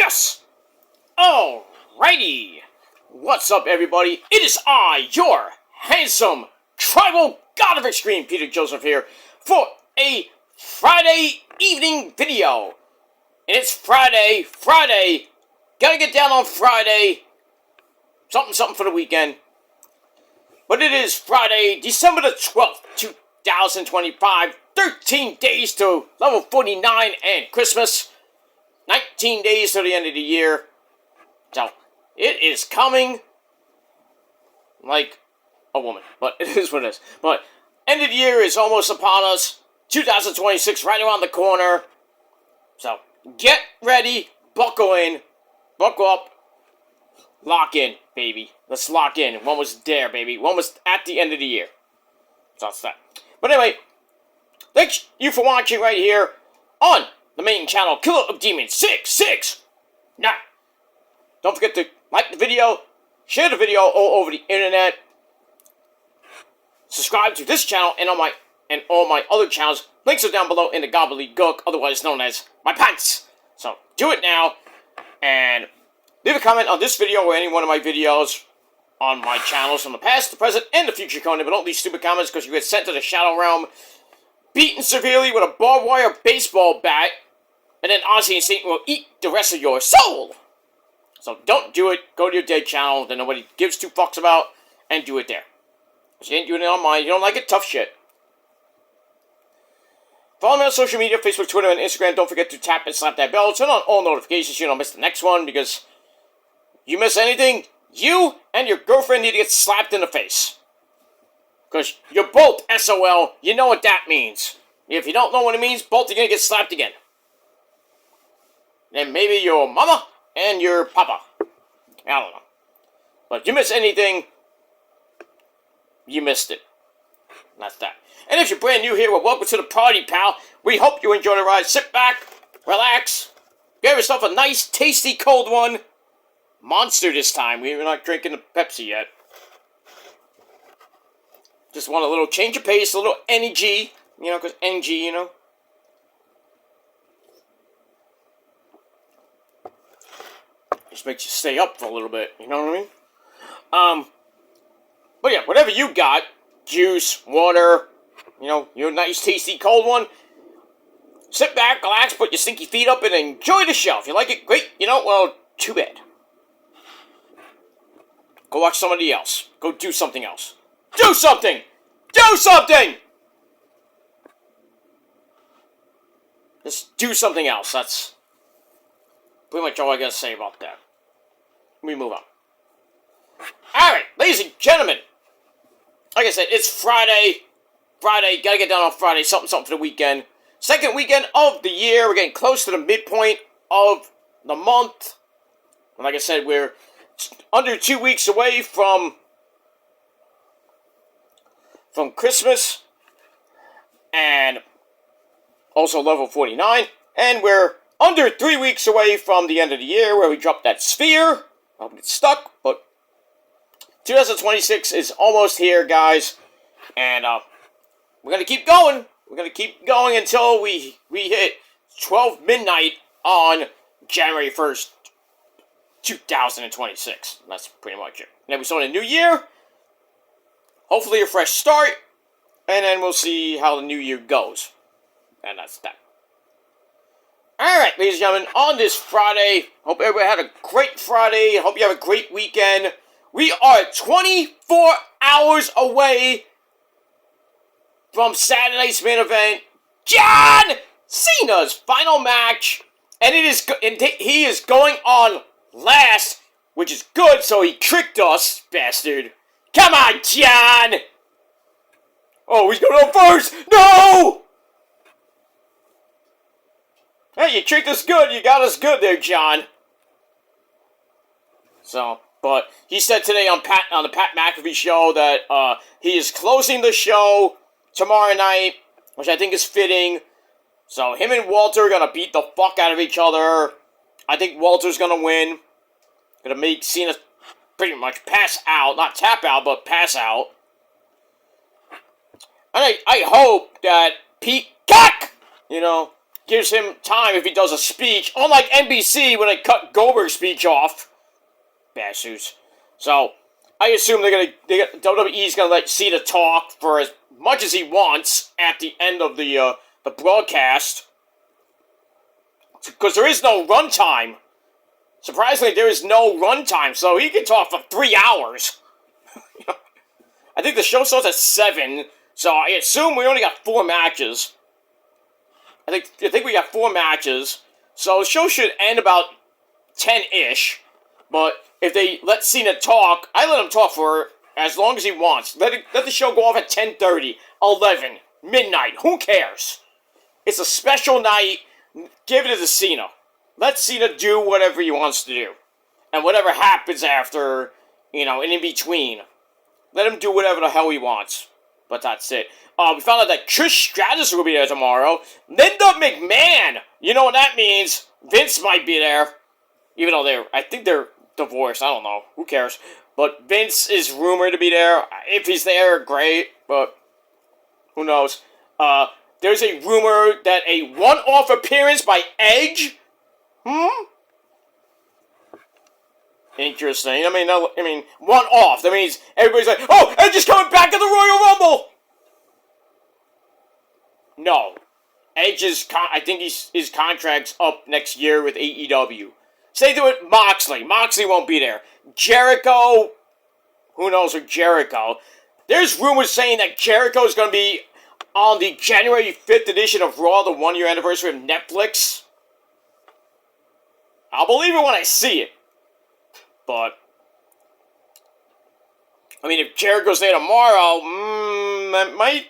Yes! Alrighty! What's up, everybody? It is I, your handsome tribal god of extreme, Peter Joseph here, for a Friday evening video. And it's Friday. Gotta get down on Friday. Something for the weekend. But it is Friday, December the 12th, 2025. 13 days to level 49 and Christmas. 19 days to the end of the year. So, it is coming like a woman. But it is what it is. But, end of the year is almost upon us. 2026 right around the corner. So, get ready. Buckle in. Buckle up. Lock in, baby. Let's lock in. One was there, baby. One was at the end of the year. So, that's that. But anyway, thank you for watching right here on the main channel, Killer of Demons 669. Don't forget to like the video, share the video all over the internet, subscribe to this channel and all my other channels. Links are down below in the gobbledygook, otherwise known as my pants. So do it now, and leave a comment on this video or any one of my videos on my channels from the past, the present, and the future, Conan. But don't leave stupid comments because you get sent to the Shadow Realm, beaten severely with a barbed wire baseball bat, and then Ozzy and Satan will eat the rest of your soul. So don't do it. Go to your dead channel that nobody gives two fucks about, and do it there. If you ain't doing it on mine, you don't like it, tough shit. Follow me on social media, Facebook, Twitter, and Instagram. Don't forget to tap and slap that bell. Turn on all notifications so you don't miss the next one, because you miss anything, you and your girlfriend need to get slapped in the face. Because you're both SOL. You know what that means. If you don't know what it means, both are going to get slapped again. And maybe your mama and your papa. I don't know. But you miss anything, you missed it. And that's that. And if you're brand new here, well, welcome to the party, pal. We hope you enjoy the ride. Sit back, relax, get yourself a nice, tasty, cold one. Monster this time. We're not drinking the Pepsi yet. Just want a little change of pace, a little energy. You know, because energy, you know. Just makes you stay up for a little bit. You know what I mean? But yeah, whatever you got. Juice, water. You know, your nice, tasty, cold one. Sit back, relax, put your stinky feet up, and enjoy the show. If you like it, great. You know, well, too bad. Go watch somebody else. Go do something else. Do something! Do something! Just do something else. That's pretty much all I gotta say about that. Let me move on. Alright, ladies and gentlemen. Like I said, it's Friday. Gotta get down on Friday. Something for the weekend. Second weekend of the year. We're getting close to the midpoint of the month. And like I said, we're under 2 weeks away from Christmas, and also level 49, and we're under 3 weeks away from the end of the year where we drop that sphere. I hope it's stuck, but 2026 is almost here, guys, and we're gonna keep going. We're gonna keep going until we hit 12 midnight on January 1st, 2026. That's pretty much it. And then we start a new year. Hopefully a fresh start. And then we'll see how the new year goes. And that's that. Alright, ladies and gentlemen. On this Friday. Hope everybody had a great Friday. Hope you have a great weekend. We are 24 hours away from Saturday's main event. John Cena's final match. And he is going on last, which is good, so he tricked us, bastard. Come on, John! Oh, he's going on first! No! Hey, you tricked us good. You got us good there, John. So, but he said today on the Pat McAfee show that he is closing the show tomorrow night, which I think is fitting. So him and Walter are going to beat the fuck out of each other. I think Walter's going to win. Going to make Cena pretty much pass out. Not tap out, but pass out. And I hope that Peacock, you know, gives him time if he does a speech. Unlike NBC when they cut Goldberg's speech off. Bastards. So, I assume WWE's gonna let Cena talk for as much as he wants at the end of the broadcast. Because there is no runtime. Surprisingly, there is no runtime, so he can talk for 3 hours. I think the show starts at 7, so I assume we only got 4 matches. I think we got 4 matches, so the show should end about 10-ish. But if they let Cena talk, I let him talk for as long as he wants. Let the show go off at 10:30, 11, midnight. Who cares? It's a special night. Give it to Cena. Let Cena do whatever he wants to do. And whatever happens after, and in between. Let him do whatever the hell he wants. But that's it. We found out that Trish Stratus will be there tomorrow. Linda McMahon! You know what that means. Vince might be there. Even though I think they're divorced. I don't know. Who cares? But Vince is rumored to be there. If he's there, great. But who knows? There's a rumor that a one-off appearance by Edge. Interesting. I mean, one-off. That means everybody's like, oh, Edge is coming back to the Royal Rumble. No, Edge is. I think his contract's up next year with AEW. Say to it, Moxley. Moxley won't be there. Jericho. Who knows with Jericho? There's rumors saying that Jericho is going to be on the January 5th edition of Raw, the 1-year anniversary of Netflix. I'll believe it when I see it. But, I mean, if Jericho's there tomorrow, that might,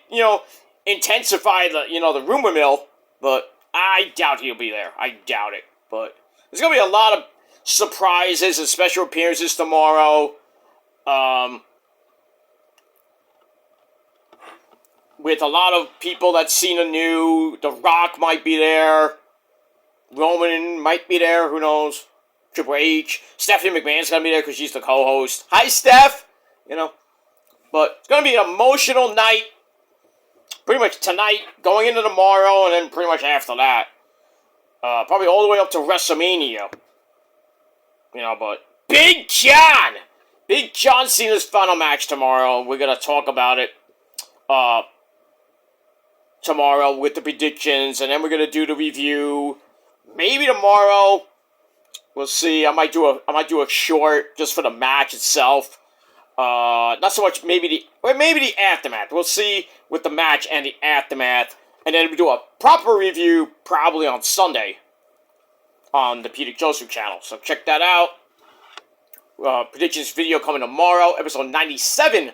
intensify the rumor mill. But I doubt he'll be there. I doubt it. But there's going to be a lot of surprises and special appearances tomorrow. With a lot of people that Cena knew. The Rock might be there. Roman might be there. Who knows? Triple H. Stephanie McMahon's going to be there because she's the co-host. Hi, Steph! But it's going to be an emotional night. Pretty much tonight, going into tomorrow, and then pretty much after that. Probably all the way up to WrestleMania. But Big John! Big John Cena's final match tomorrow. We're going to talk about it tomorrow with the predictions, and then we're going to do the review. Maybe tomorrow. We'll see. I might do a short just for the match itself. Not so much maybe the aftermath. We'll see with the match and the aftermath, and then we'll do a proper review probably on Sunday on the Peter Joseph channel. So check that out. Predictions video coming tomorrow, episode 97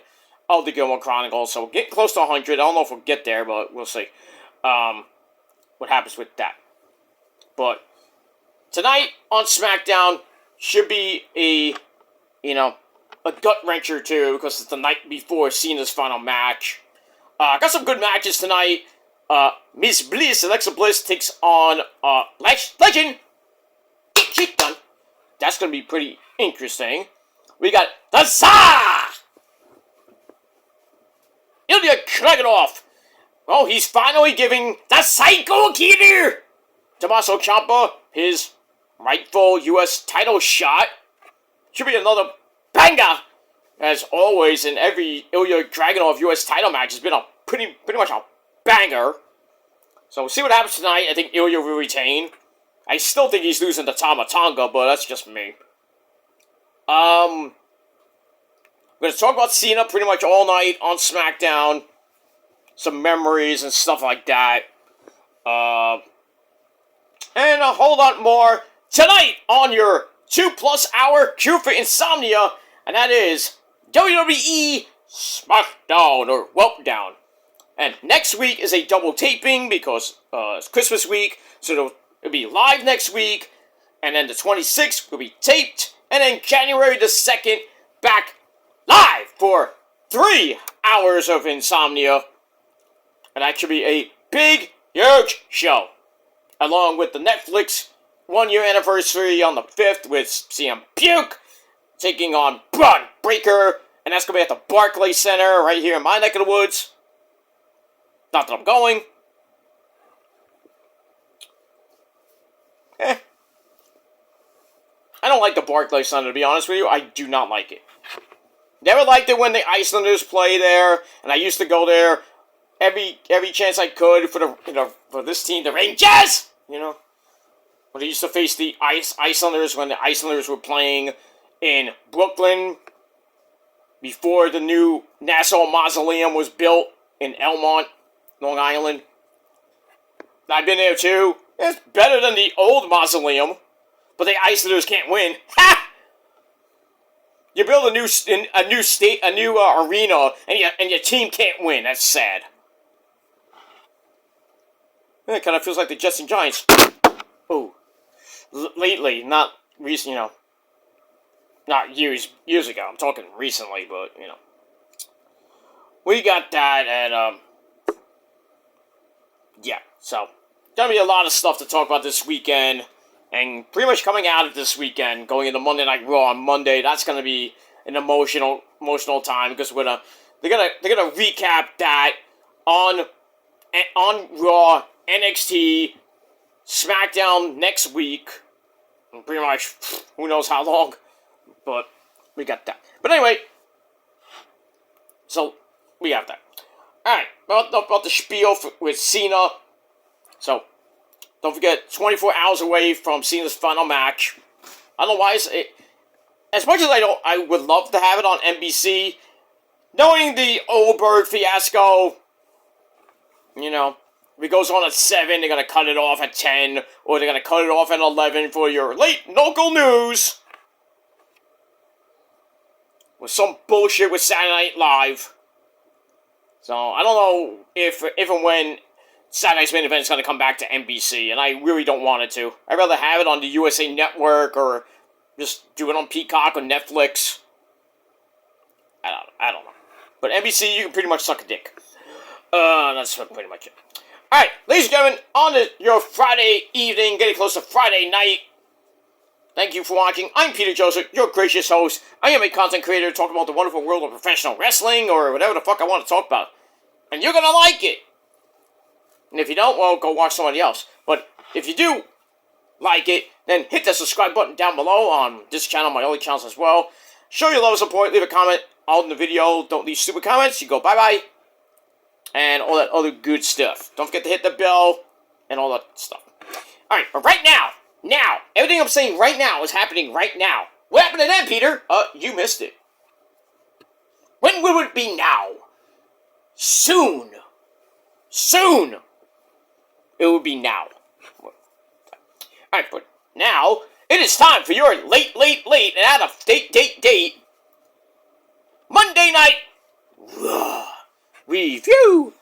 of the Gilmore Chronicles. So we're getting close to 100. I don't know if we'll get there, but we'll see what happens with that. But tonight on SmackDown should be a gut-wrencher too, because it's the night before Cena's final match. Got some good matches tonight. Miss Bliss, Alexa Bliss takes on Legend. She's done. That's going to be pretty interesting. We got the Tsar! Ilya Dragunov. Oh, he's finally giving the Psycho Killer Tommaso Ciampa his rightful U.S. title shot. Should be another banger. As always, in every Ilya Dragunov U.S. title match has been a pretty much a banger. So we'll see what happens tonight. I think Ilya will retain. I still think he's losing to Tama Tonga, but that's just me. We're going to talk about Cena pretty much all night on SmackDown. Some memories and stuff like that. And a whole lot more tonight on your 2+ hour cure for insomnia. And that is WWE SmackDown or Weltdown. And next week is a double taping because it's Christmas week. So it'll be live next week. And then the 26th will be taped. And then January the 2nd, back live for 3 hours of insomnia. And that should be a big, huge show. Along with the Netflix 1-year anniversary on the 5th with CM Punk taking on Braun Breaker. And that's going to be at the Barclays Center right here in my neck of the woods. Not that I'm going. I don't like the Barclays Center, to be honest with you. I do not like it. Never liked it when the Icelanders play there, and I used to go there every chance I could for for this team, the Rangers. You know, when they used to face the Icelanders when the Icelanders were playing in Brooklyn before the new Nassau Mausoleum was built in Elmont, Long Island. I've been there too. It's better than the old mausoleum, but the Icelanders can't win. Ha! You build a new arena, and your team can't win. That's sad. It kind of feels like the Jets and Giants. Oh, lately, not recent. Not years ago. I'm talking recently, but we got that, and yeah. So gonna be a lot of stuff to talk about this weekend. And pretty much coming out of this weekend, going into Monday Night Raw on Monday, that's gonna be an emotional time because they're gonna recap that on Raw, NXT, SmackDown next week. And pretty much, who knows how long, but we got that. But anyway, so we have that. All right, about the spiel with Cena. So. Don't forget, 24 hours away from Cena's final match. I don't know why as much as I would love to have it on NBC, knowing the Goldberg fiasco, if it goes on at 7, they're going to cut it off at 10, or they're going to cut it off at 11 for your late local news. With some bullshit with Saturday Night Live. So, I don't know if and when Saturday's main event is going to come back to NBC, and I really don't want it to. I'd rather have it on the USA Network, or just do it on Peacock or Netflix. I don't know. But NBC, you can pretty much suck a dick. That's pretty much it. Alright, ladies and gentlemen, on your Friday evening, getting close to Friday night. Thank you for watching. I'm Peter Joseph, your gracious host. I am a content creator talking about the wonderful world of professional wrestling, or whatever the fuck I want to talk about. And you're going to like it. And if you don't, well, go watch somebody else. But if you do like it, then hit the subscribe button down below on this channel, my other channels as well. Show your love and support, leave a comment on the video. Don't leave stupid comments. You go bye-bye. And all that other good stuff. Don't forget to hit the bell and all that stuff. Alright, but right now, everything I'm saying right now is happening right now. What happened to them, Peter? You missed it. When will it be now? Soon. It will be now. Alright, but now, it is time for your late, and out of date, Monday Night Raw review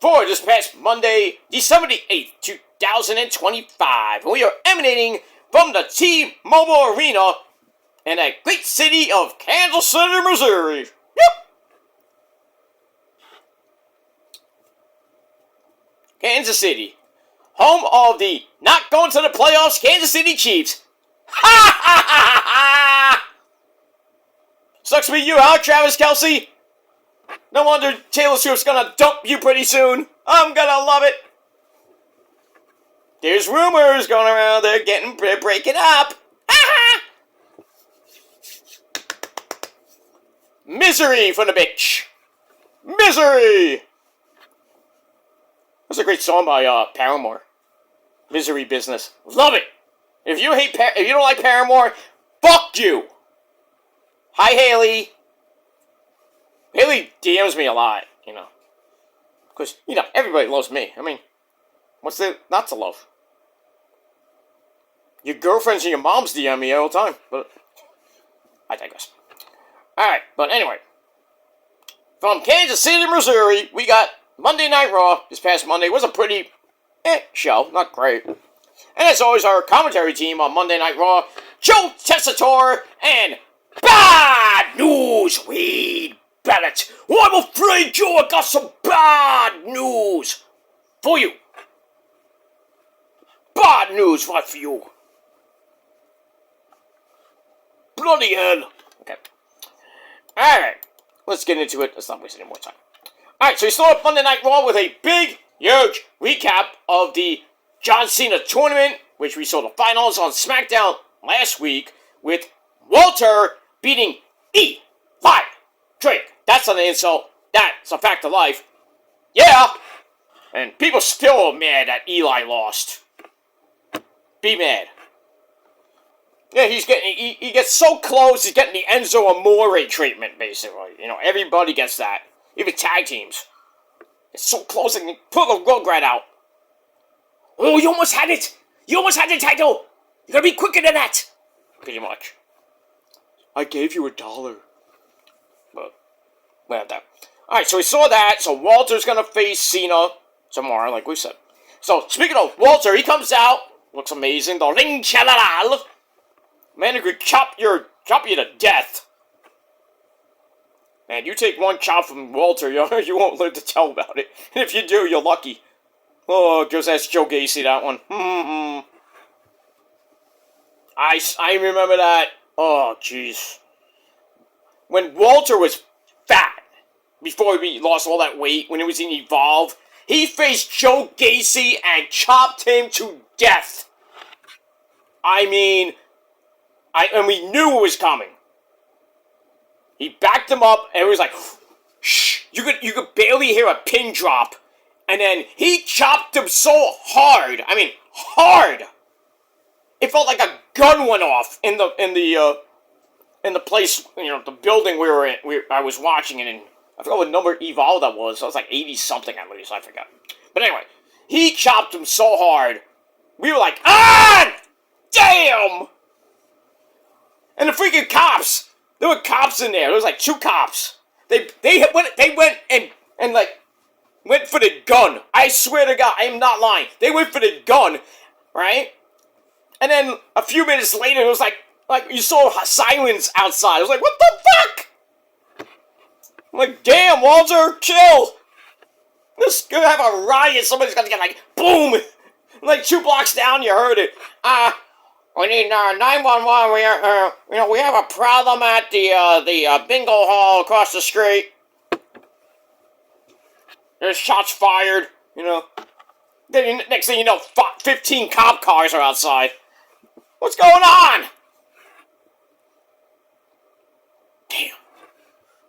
for this past Monday, December the 8th, 2025. And we are emanating from the T-Mobile Arena in the great city of Kansas City, Missouri. Yep! Kansas City. Home of the not going to the playoffs Kansas City Chiefs. Ha ha ha ha! Sucks to be you, huh, Travis Kelce? No wonder Taylor Swift's gonna dump you pretty soon. I'm gonna love it. There's rumors going around they're breaking up. Ha ha! Misery for the bitch. Misery! That's a great song by Paramore. Misery Business. Love it. If you don't like Paramore, fuck you. Hi, Haley. Haley DMs me a lot, because everybody loves me. I mean, what's there not to love? Your girlfriends and your moms DM me all the time, but I digress. All right, but anyway, from Kansas City, Missouri, we got Monday Night Raw this past Monday. It was a pretty show, not great. And as always, our commentary team on Monday Night Raw, Joe Tessitore and Bad News Wade Barrett. Oh, I'm afraid, Joe, I got some bad news for you. Bad news right for you. Bloody hell. Okay. Alright, let's get into it. Let's not waste any more time. Alright, so we start Monday Night Raw with a big, huge recap of the John Cena tournament which we saw the finals on SmackDown last week with Walter beating Eli Drake. That's not an insult. That's a fact of life. Yeah. And people still are mad that Eli lost. Be mad. Yeah, he gets so close, he's getting the Enzo Amore treatment, basically. You know, everybody gets that. Even tag teams. It's so close, and pull the Rugrat out. Oh, you almost had it! You almost had the title! You gotta be quicker than that! Pretty much. I gave you $1. But, well, that. Alright, so we saw that, so Walter's gonna face Cena tomorrow, like we said. So, speaking of Walter, he comes out, looks amazing, the Ring General. Man, it could chop you to death. Man, you take one chop from Walter, you won't live to tell about it. And if you do, you're lucky. Oh, just ask Joe Gacy that one. I remember that. Oh, jeez. When Walter was fat, before he lost all that weight, when he was in Evolve, he faced Joe Gacy and chopped him to death. I mean, and we knew it was coming. He backed him up, and it was like, shh, you could barely hear a pin drop, and then he chopped him so hard. I mean, hard. It felt like a gun went off in the place, you know, the building we were in. I was watching it, and I forgot what number Evolve that was. So it was like 80 something at least. I forgot. But anyway, he chopped him so hard. We were like, ah, damn. And the freaking cops. There were cops in there. There was like 2 cops. They went and like went for the gun. I swear to God, I am not lying. They went for the gun, right? And then a few minutes later, it was like you saw silence outside. I was like, what the fuck? I'm like, damn, Walter, chill. This is gonna have a riot. Somebody's gonna get like, boom. Like 2 blocks down, you heard it. We need 911. We have a problem at the bingo hall across the street. There's shots fired. You know. Then next thing you know, 15 cop cars are outside. What's going on? Damn.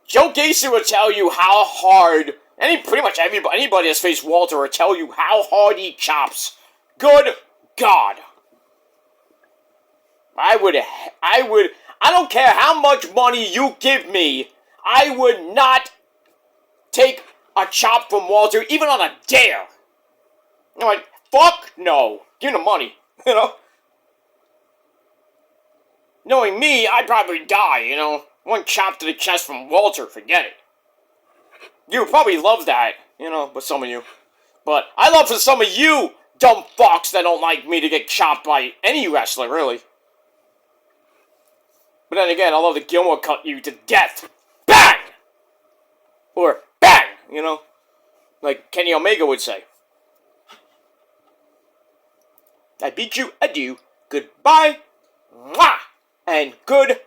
Joe Gacy will tell you how hard. Pretty much anybody that's faced Walter will tell you how hard he chops. Good God. I don't care how much money you give me, I would not take a chop from Walter, even on a dare. I'm like, fuck no. Give him the money, you know? Knowing me, I'd probably die, you know? One chop to the chest from Walter, forget it. You would probably love that, you know, but some of you. But I love for some of you dumb fucks that don't like me to get chopped by any wrestler, really. But then again, I love that Gilmore cut you to death. Bang! Or bang, you know? Like Kenny Omega would say. I beat you, adieu, goodbye, mwah, and good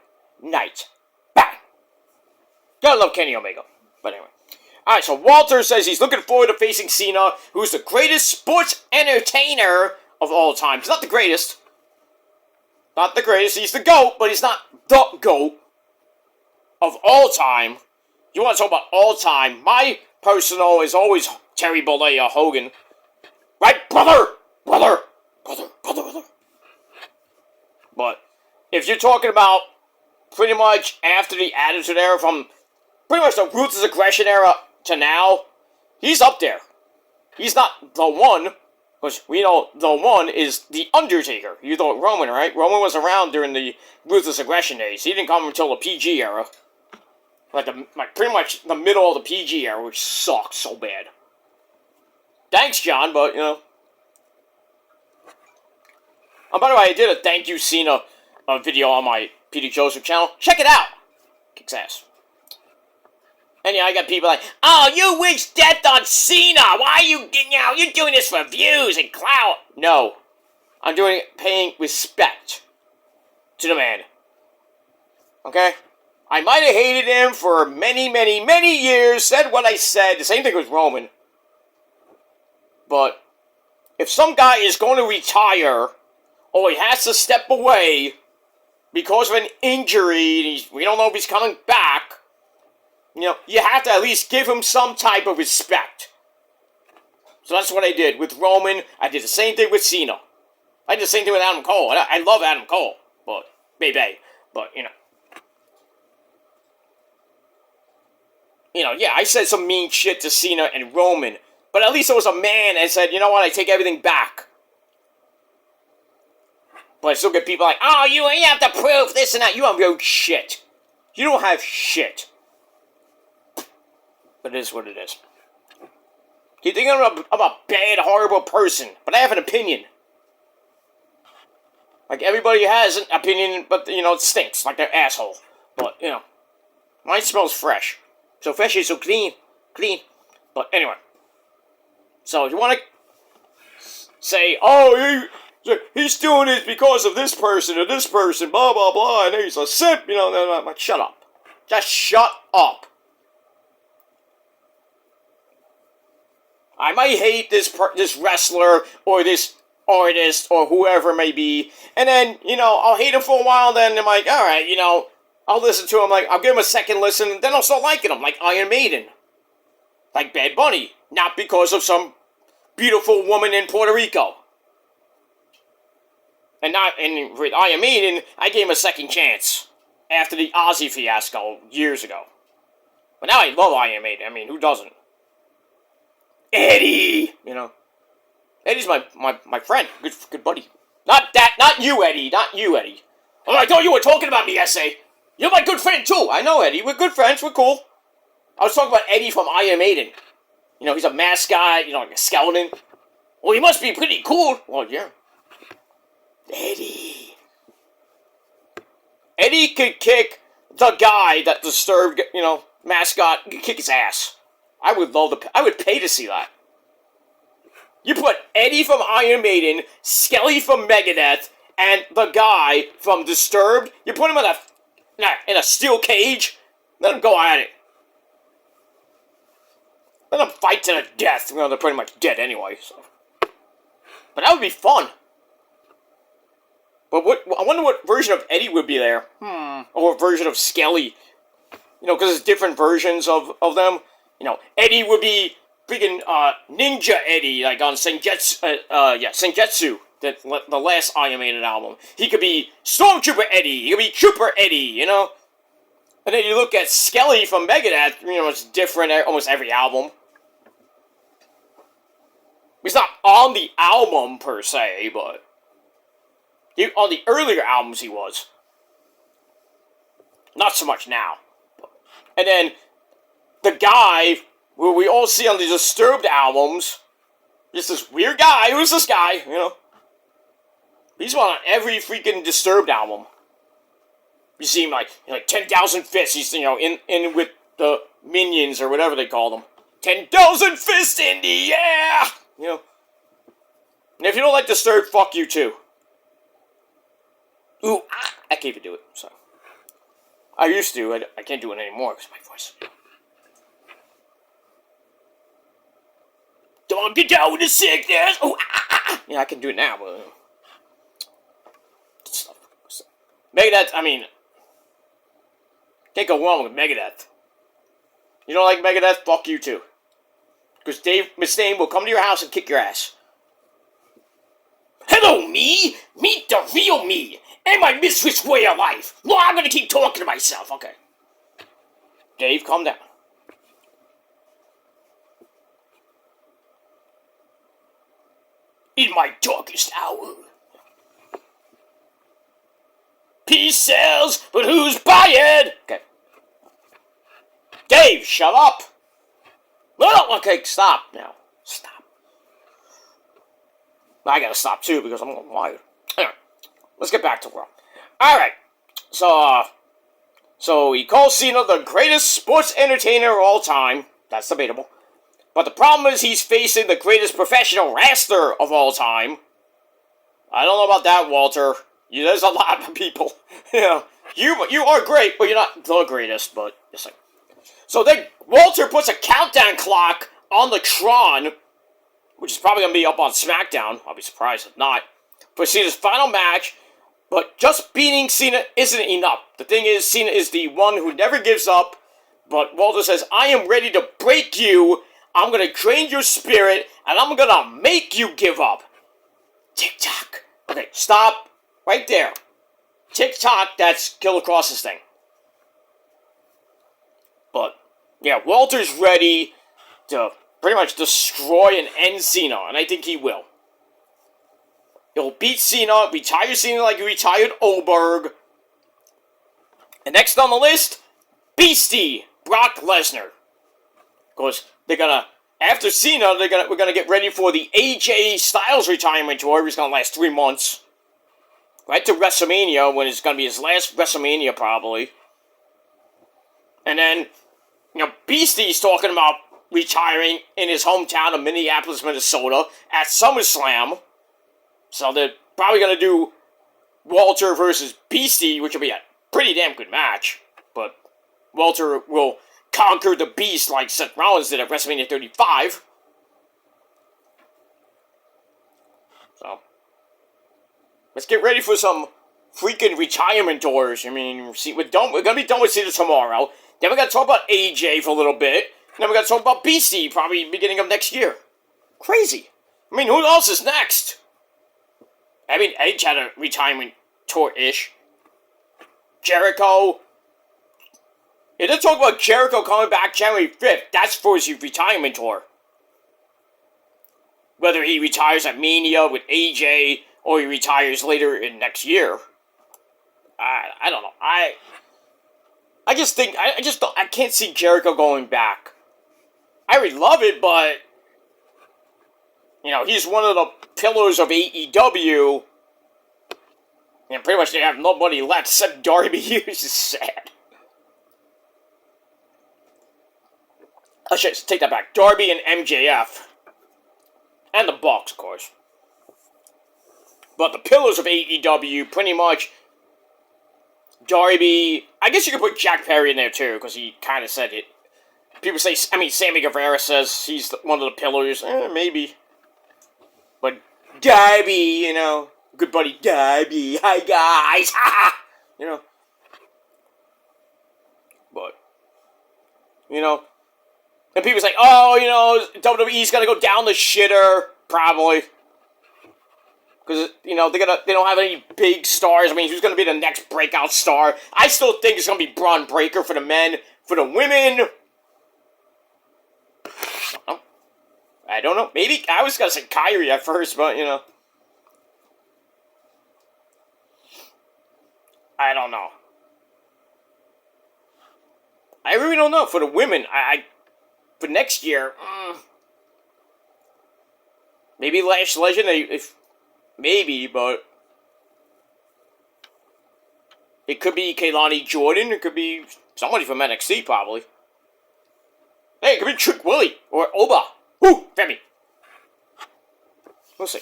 night. Bang! Gotta love Kenny Omega. But anyway. Alright, so Walter says he's looking forward to facing Cena, who's the greatest sports entertainer of all time. He's not the greatest. Not the greatest. He's the GOAT, but he's not the GOAT of all time. You want to talk about all time? My personal is always Terry Bollea Hogan. Right, brother? Brother. But if you're talking about pretty much after the Attitude Era, from pretty much the Ruthless Aggression era to now, he's up there. He's not the one, because we know the one is The Undertaker. You thought Roman, right? Roman was around during the Ruthless Aggression days. He didn't come until the PG era. Like pretty much the middle of the PG era, which sucks so bad. Thanks, John, but, you know. By the way, I did a thank you Cena video on my Peter Joseph channel. Check it out. Kicks ass. And yeah, I got people like, oh, you wish death on Cena. Why are you're doing this for views and clout. No. I'm doing it paying respect to the man. Okay? I might have hated him for many, many, many years, said what I said. The same thing with Roman. But if some guy is going to retire or he has to step away because of an injury, and we don't know if he's coming back, you have to at least give him some type of respect. So that's what I did with Roman. I did the same thing with Cena. I did the same thing with Adam Cole. I love Adam Cole, but baby, but yeah, I said some mean shit to Cena and Roman, but at least it was a man and said, you know what, I take everything back. But I still get people like, oh, you have to prove this and that. You have no shit. You don't have shit. But it is what it is. You think I'm a bad, horrible person, but I have an opinion. Like, everybody has an opinion, but, it stinks, like their asshole. But, mine smells fresh. So fresh is so clean. But anyway. So, if you want to say, oh, he's doing this because of this person, or this person, blah, blah, blah, and he's a simp, I'm like, shut up. Just shut up. I might hate this wrestler, or this artist, or whoever it may be, and then, I'll hate him for a while, then I'm like, alright, I'll listen to him, like, I'll give him a second listen, and then I'll start liking him, like Iron Maiden. Like Bad Bunny. Not because of some beautiful woman in Puerto Rico. And with Iron Maiden, I gave him a second chance. After the Ozzy fiasco years ago. But now I love Iron Maiden, I mean, who doesn't? Eddie! Eddie's my friend, good buddy. Not you, Eddie, Oh, I thought you were talking about me, S.A. You're my good friend, too. I know, Eddie, we're good friends, we're cool. I was talking about Eddie from Iron Maiden. He's a mascot, like a skeleton. Well, he must be pretty cool. Well, yeah. Eddie could kick the guy that Disturbed, mascot, could kick his ass. I would pay to see that. You put Eddie from Iron Maiden, Skelly from Megadeth, and the guy from Disturbed, you put him in a steel cage, let them go at it. Let them fight to the death. They're pretty much dead anyway, so. But that would be fun. But I wonder what version of Eddie would be there. Or what version of Skelly. Because there's different versions of them. Eddie would be freaking Ninja Eddie, like on Sengetsu, the last Iron Maiden album. He could be Stormtrooper Eddie, he could be Trooper Eddie, And then you look at Skelly from Megadeth, it's different almost every album. He's not on the album, per se, but on the earlier albums he was. Not so much now. And then the guy who we all see on the Disturbed albums, just this weird guy. Who's this guy? He's on every freaking Disturbed album. You see him like 10,000 fists. He's in with the minions or whatever they call them. 10,000 fists in the air. And if you don't like Disturbed, fuck you too. Ooh, I can't even do it. So I used to. I can't do it anymore because of my voice. Don't get down with the sickness. Oh, Yeah, I can do it now, but Megadeth. I mean, can't go wrong with Megadeth. You don't like Megadeth? Fuck you too. Because Dave Mustaine will come to your house and kick your ass. Hello, me. Meet the real me. And my mistress way of life. No, I'm gonna keep talking to myself. Okay. Dave, calm down. In my darkest hour. Peace sells, but who's buying? Okay. Dave, shut up. No, okay, stop now. Stop. I gotta stop too because I'm going wired. Anyway, let's get back to Raw. Alright, so he calls Cena the greatest sports entertainer of all time. That's debatable. But the problem is he's facing the greatest professional wrestler of all time. I don't know about that, Walter. There's a lot of people. You are great, but you're not the greatest, but just like. So then Walter puts a countdown clock on the Tron, which is probably going to be up on SmackDown. I'll be surprised if not. for Cena's final match, but just beating Cena isn't enough. The thing is, Cena is the one who never gives up, but Walter says, I am ready to break you, I'm gonna drain your spirit, and I'm gonna make you give up. Tick-tock. Okay, stop. Right there. Tick-tock, that's Killer Kross's thing. But, yeah, Walter's ready to pretty much destroy and end Cena, and I think he will. He'll beat Cena, retire Cena like he retired Oberg. And next on the list, Beastie, Brock Lesnar. Because they're gonna, after Cena, we're gonna get ready for the AJ Styles retirement tour, which is gonna last 3 months. Right to WrestleMania, when it's gonna be his last WrestleMania, probably. And then, Beastie's talking about retiring in his hometown of Minneapolis, Minnesota, at SummerSlam. So they're probably going to do Walter versus Beastie, which will be a pretty damn good match. But Walter will conquer the Beast like Seth Rollins did at WrestleMania 35. So, let's get ready for some freaking retirement tours. I mean, see, we're going to be done with Cena tomorrow. Then we're going to talk about AJ for a little bit. And then we're going to talk about Beastie, probably beginning of next year. Crazy. I mean, who else is next? I mean, Edge had a retirement tour-ish. Jericho. If they talk about Jericho coming back January 5th, that's for his retirement tour. Whether he retires at Mania with AJ, or he retires later in next year. I don't know. I just think, I can't see Jericho going back. I would love it, but, he's one of the pillars of AEW, and pretty much they have nobody left except Darby, which is sad. I should take that back. Darby and MJF. And the Bucks, of course. But the pillars of AEW, pretty much, Darby, I guess you could put Jack Perry in there too, because he kind of said it. People say, Sammy Guevara says he's one of the pillars. Maybe. But Darby, good buddy Darby. Hi, guys. But, and people say, WWE's gonna go down the shitter, probably. Because, they don't have any big stars. I mean, who's gonna be the next breakout star? I still think it's gonna be Braun Breaker for the men. For the women, I don't know. Maybe, I was going to say Kyrie at first, but, I don't know. I really don't know. For the women, for next year, maybe Lash Legend, maybe, but it could be Kaylani Jordan, it could be somebody from NXT, probably. Hey, it could be Trick Willie, or Oba. Woo, Femi. We'll see.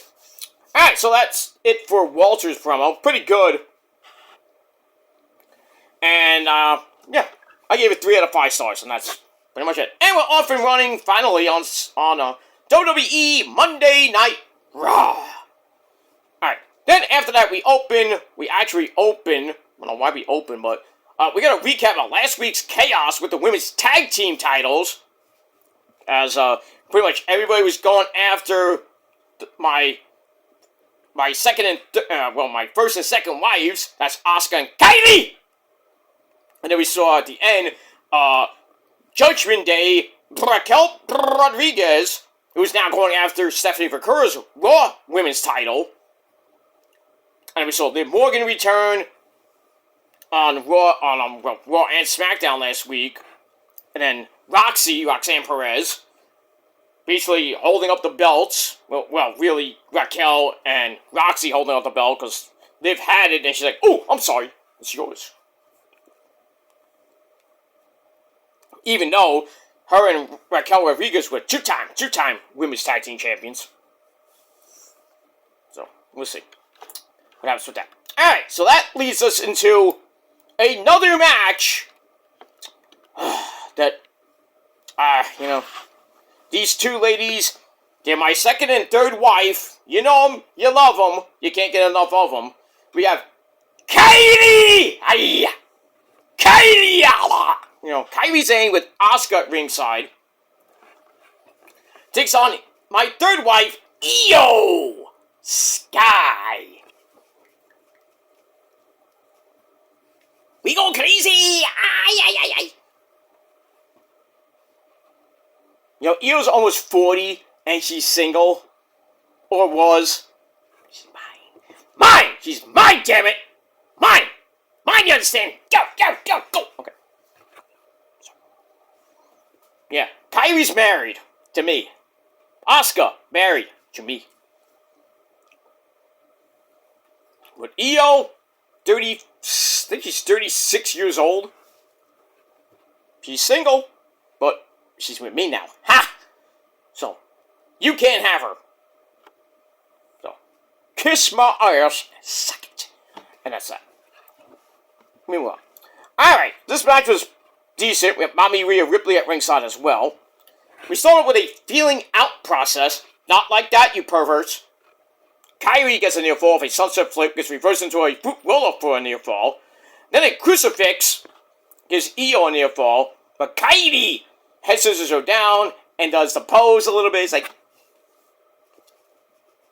Alright, so that's it for Walter's promo. Pretty good. And, yeah. I gave it 3 out of 5 stars, and that's pretty much it. And we're off and running, finally, on WWE Monday Night Raw. Alright. Then, after that, we actually open, I don't know why we open, but, we got a recap of last week's chaos with the women's tag team titles. As, pretty much everybody was going after my second and, my first and second wives. That's Asuka and Kylie! And then we saw at the end, Judgment Day, Raquel Rodriguez, who's now going after Stephanie Vergara's Raw Women's title. And we saw Liv Morgan return on Raw and SmackDown last week. And then Roxanne Perez, basically holding up the belts. Well, really, Raquel and Roxy holding up the belt, because they've had it, and she's like, oh, I'm sorry, it's yours. Even though her and Raquel Rodriguez were two-time women's tag team champions. So, we'll see what happens with that. Alright, so that leads us into another match that, these two ladies They're my second and third wife. You know them, you love them, you can't get enough of them. We have Kairi! Aye! Kairi! You know, Kairi Sane with Asuka at ringside takes on my third wife, Io Sky. We go crazy! Aye, aye, aye, aye. You know, Io's almost 40 and she's single. Or was. She's mine. Mine! She's mine, damn it! Mine! Mine, you understand? Go, go, go, go! Okay. Yeah, Kairi's married to me. Asuka married to me. With Io, 30, I think she's 36 years old. She's single, but she's with me now. Ha! So, you can't have her. So, kiss my ass, suck it. And that's that. Meanwhile, alright, this match was decent with Mommy Rhea Ripley at ringside as well. We started with a feeling out process. Not like that, you perverts. Kairi gets a near fall. If a sunset flip gets reversed into a boot roller for a near fall. Then a crucifix gives Io a near fall. But Kairi head scissors her down and does the pose a little bit. It's like,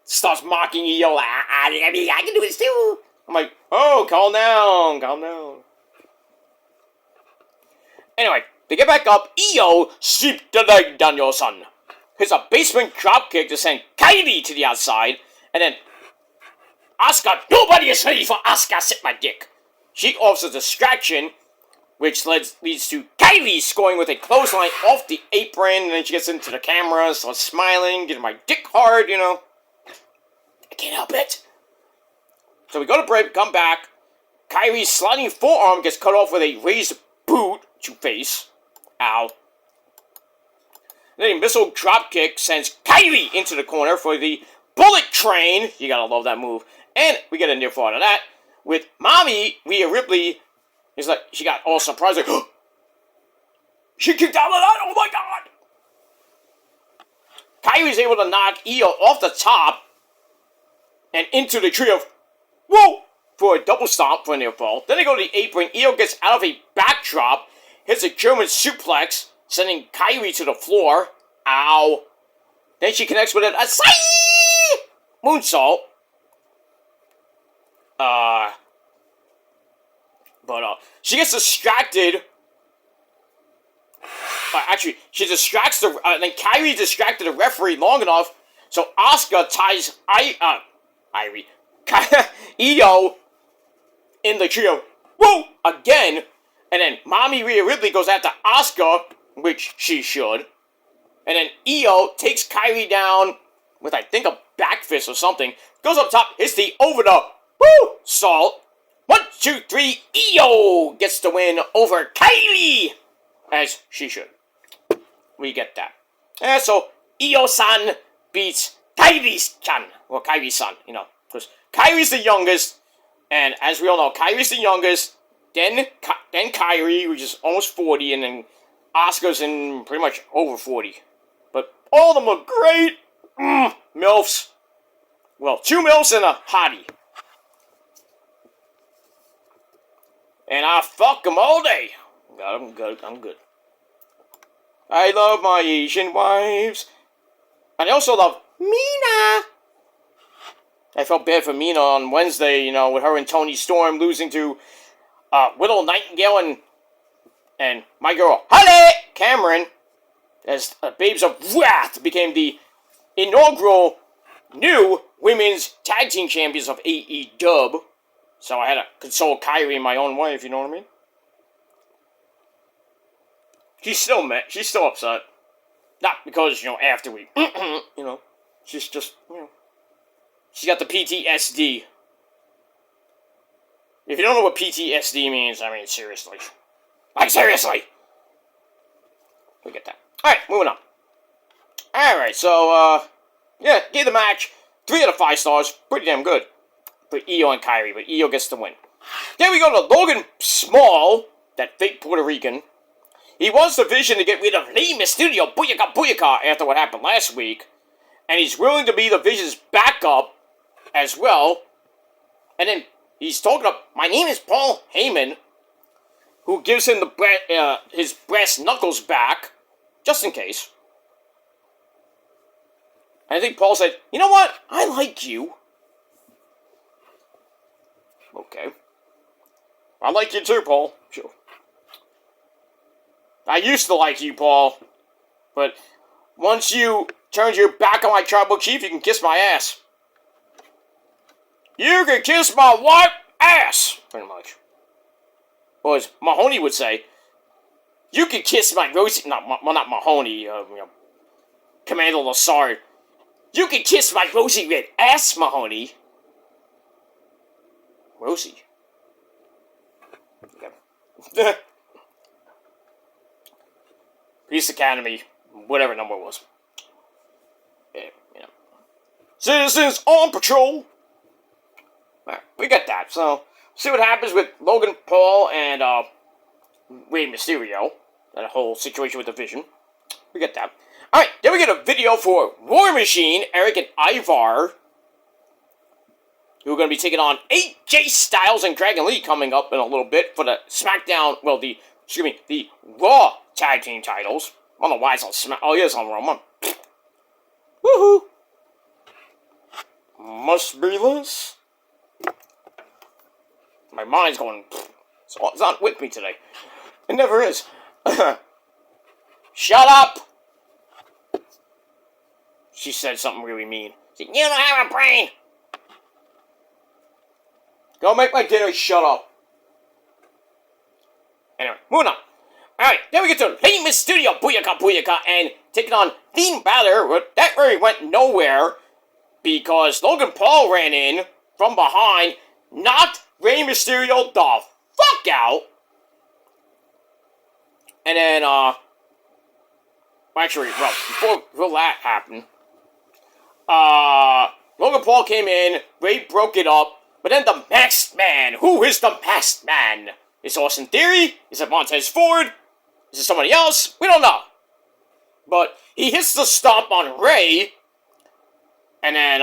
starts mocking Io. I can do this too. I'm like, oh, calm down, calm down. Anyway, to get back up, Io sweep the leg down your son. Hits a basement drop kick to send Kairi to the outside. And then, Asuka, nobody is ready for Asuka, sit my dick. She offers a distraction, which leads to Kairi scoring with a clothesline off the apron. And then she gets into the camera, starts smiling, getting my dick hard, you know. I can't help it. So we go to break, come back. Kairi's sliding forearm gets cut off with a raised boot to face. Ow. Then a missile dropkick sends Kairi into the corner for the bullet train. You gotta love that move. And we get a near fall out of that. With Mommy Rhea Ripley, it's like she got all surprised. Like, oh, she kicked out of that? Oh my god! Kairi's able to knock Io off the top and into the tree of whoa! For a double stomp for a near fall. Then they go to the apron. Io gets out of a backdrop, hits a German suplex, sending Kairi to the floor. Ow. Then she connects with an Asai moonsault. She gets distracted. Actually, she distracts the. Then Kairi distracted the referee long enough, so Asuka ties Io in the trio. Whoa! Again, and then Mommy Rhea Ripley goes after Asuka, which she should. And then Io takes Kairi down with, I think, a back fist or something. Goes up top, hits the over the salt. 1, 2, 3, Io gets the win over Kairi, as she should. We get that. And so Io-san beats Kairi-san, or Kairi-san, you know, because Kairi's the youngest, and as we all know, Kairi's the youngest. Then Kairi, which is almost 40, and then Asuka's in pretty much over 40. But all of them are great. MILFs. Well, 2 MILFs and a hottie. And I fuck them all day. I'm good. I love my Asian wives. And I also love Mina. I felt bad for Mina on Wednesday, you know, with her and Toni Storm losing to Willow Nightingale and my girl, Holly Cameron, as Babes of Wrath became the inaugural new women's tag team champions of AEW. So I had to console Kairi in my own way, if you know what I mean. She's still mad. She's still upset. Not because, you know, after we, you know, she's just, you know, she got the PTSD. If you don't know what PTSD means, I mean, seriously. Like, seriously! We get that. Alright, moving on. Alright, so, yeah, gave the match 3 out of 5 stars. Pretty damn good. For Io and Kairi, but Io gets the win. Then we go to Logan Small, that fake Puerto Rican. He wants the Vision to get rid of Rey Mysterio, booyaka, booyaka, after what happened last week. and he's willing to be the Vision's backup as well. And then he's talking up, my name is Paul Heyman, who gives him his brass knuckles back, just in case. And I think Paul said, you know what? I like you. Okay. I like you too, Paul. Sure. I used to like you, Paul. But once you turned your back on my tribal chief, you can kiss my ass. You can kiss my white ass! Pretty much. Or as Mahoney would say, you can kiss my Rosie... not Mahoney, Commander Lassard. You can kiss my rosy red ass, Mahoney. Rosie. Okay. Peace Academy, whatever number it was. Yeah. Citizens on patrol! Alright, we got that, so... see what happens with Logan Paul and, Rey Mysterio. That whole situation with the Vision. We get that. Alright, then we get a video for War Machine, Eric and Ivar, who are going to be taking on AJ Styles and Dragon Lee coming up in a little bit for the SmackDown, well, the Raw Tag Team titles. I don't know why it's on Smack. Oh, yeah, it's on Raw. Woohoo! Must be this. My mind's going, it's not with me today. It never is. Shut up! She said something really mean. She said, you don't have a brain! Go make my dinner, shut up. Anyway, moving on. Alright, then we get to Rey Mysterio, Booyaka, and taking on Finn Balor. But that really went nowhere because Logan Paul ran in from behind, knocked Rey Mysterio the fuck out. And then, actually, well, before that happened, Logan Paul came in, Rey broke it up, but then the Masked Man, who is the Masked Man? Is it Austin Theory? Is it Montez Ford? Is it somebody else? We don't know. But he hits the stomp on Rey, and then,